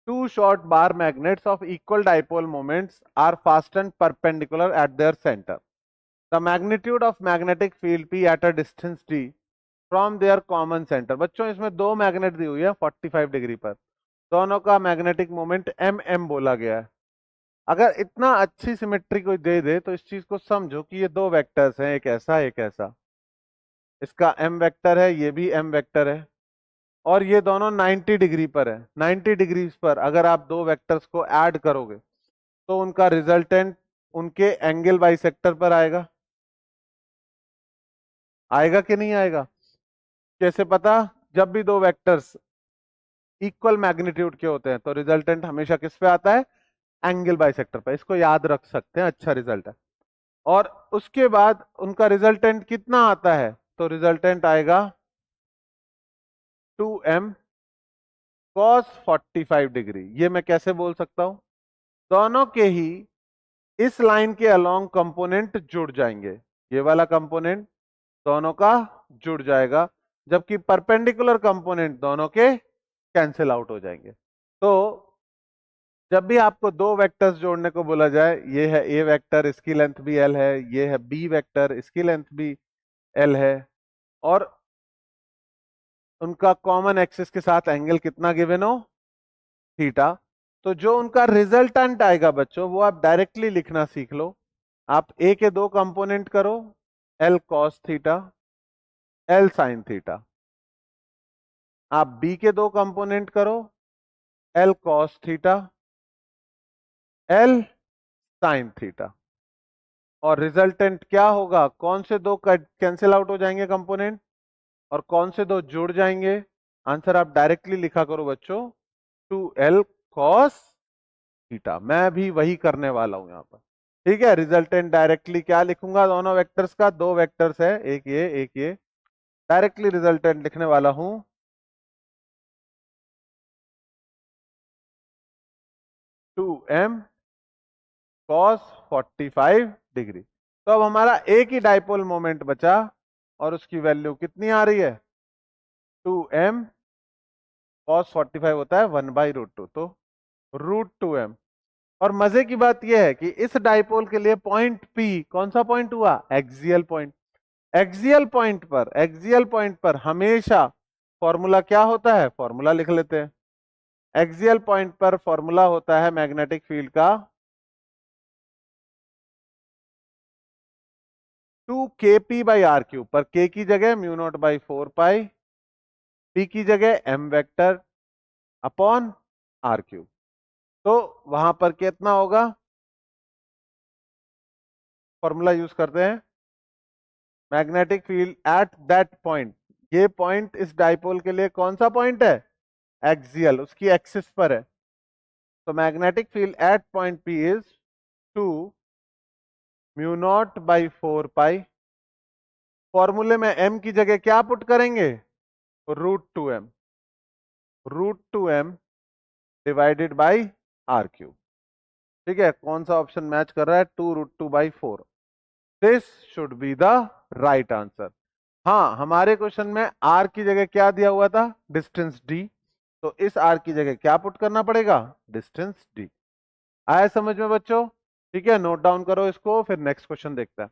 Two short bar magnets of equal dipole moments are fastened perpendicular at their center. The magnitude of magnetic field P at a distance d from their common center. बच्चों इसमें दो magnet दी हुई है 45 degree पर, दोनों का magnetic moment m बोला गया है। अगर इतना अच्छी सिमेट्री कोई दे दे तो इस चीज को समझो कि ये दो वेक्टर्स हैं, एक ऐसा एक ऐसा, इसका m वेक्टर है, ये भी m वेक्टर है, और ये दोनों 90 डिग्री पर है। 90 डिग्री पर अगर आप दो वेक्टर्स को ऐड करोगे तो उनका रिजल्टेंट उनके एंगल बाइसेक्टर पर आएगा। आएगा कि नहीं आएगा? कैसे पता? जब भी दो वेक्टर्स इक्वल मैग्नीट्यूड के होते हैं तो रिजल्टेंट हमेशा किस पे आता है? एंगल बाइसेक्टर पे। इसको याद रख सकते हैं, अच्छा रिजल्ट है। और उसके बाद उनका रिजल्टेंट कितना आता है? तो रिजल्टेंट आएगा 2m cos 45 डिग्री। ये मैं कैसे बोल सकता हूं? दोनों के ही इस लाइन के अलोंग कंपोनेंट जुड़ जाएंगे, ये वाला कंपोनेंट दोनों का जुड़ जाएगा, जबकि परपेंडिकुलर कंपोनेंट दोनों के कैंसिल आउट हो जाएंगे। तो जब भी आपको दो वेक्टर्स जोड़ने को बोला जाए, ये है ए वेक्टर, इसकी लेंथ भी एल है, ये है बी वेक्टर, इसकी लेंथ भी एल है, और उनका कॉमन एक्सिस के साथ एंगल कितना गिवन हो? थीटा। तो जो उनका रिजल्टेंट आएगा बच्चों, वो आप डायरेक्टली लिखना सीख लो। आप ए के दो कंपोनेंट करो, L cos theta, L sine theta. आप बी के दो कंपोनेंट करो, L cos theta, L sine theta. और रिजल्टेंट क्या होगा? कौन से दो कैंसिल आउट हो जाएंगे कंपोनेंट, और कौन से दो जुड़ जाएंगे? आंसर आप डायरेक्टली लिखा करो बच्चों, 2l cos थीटा। मैं भी वही करने वाला हूं यहां पर। ठीक है, रिजल्टेंट डायरेक्टली क्या लिखूंगा? दोनों वेक्टर्स का, दो वेक्टर्स है, एक ये एक ये, डायरेक्टली रिजल्टेंट लिखने वाला हूं 2m cos 45 डिग्री। तो अब हमारा एक ही डाइपोल मोमेंट बचा, और उसकी वैल्यू कितनी आ रही है? 2m cos 45 होता है 1/√2, तो √2m। और मजे की बात यह है कि इस डाइपोल के लिए पॉइंट P कौन सा पॉइंट हुआ? Axial point. एक्सियल पॉइंट पर हमेशा फॉर्मूला क्या होता है? फॉर्मूला लिख लेते हैं। एक्सियल पॉइंट पर फॉर्मूला होता है मैग्नेटिक फील्ड का 2kp/r3, पर k की जगह μ0/4 p की जगह m वेक्टर अपॉन r3। तो वहां पर कितना होगा? फॉर्मूला यूज करते हैं, magnetic field at that point. ये पॉइंट इस डाइपोल के लिए कौन सा पॉइंट है? एक्सियल, उसकी एक्सिस पर है। तो magnetic field at point P is 2 μ0/4। फॉर्मूले में m की जगह क्या पुट करेंगे? √2m, √2m divided by r3। ठीक है, कौन सा ऑप्शन मैच कर रहा है? 2√2/4। This should be the right answer. हाँ, हमारे क्वेश्चन में r की जगह क्या दिया हुआ था? Distance d। तो इस r की जगह क्या पुट करना पड़ेगा? Distance d। आया समझ में बच्चों? ठीक है, नोट डाउन करो इसको, फिर नेक्स्ट क्वेश्चन देखते हैं।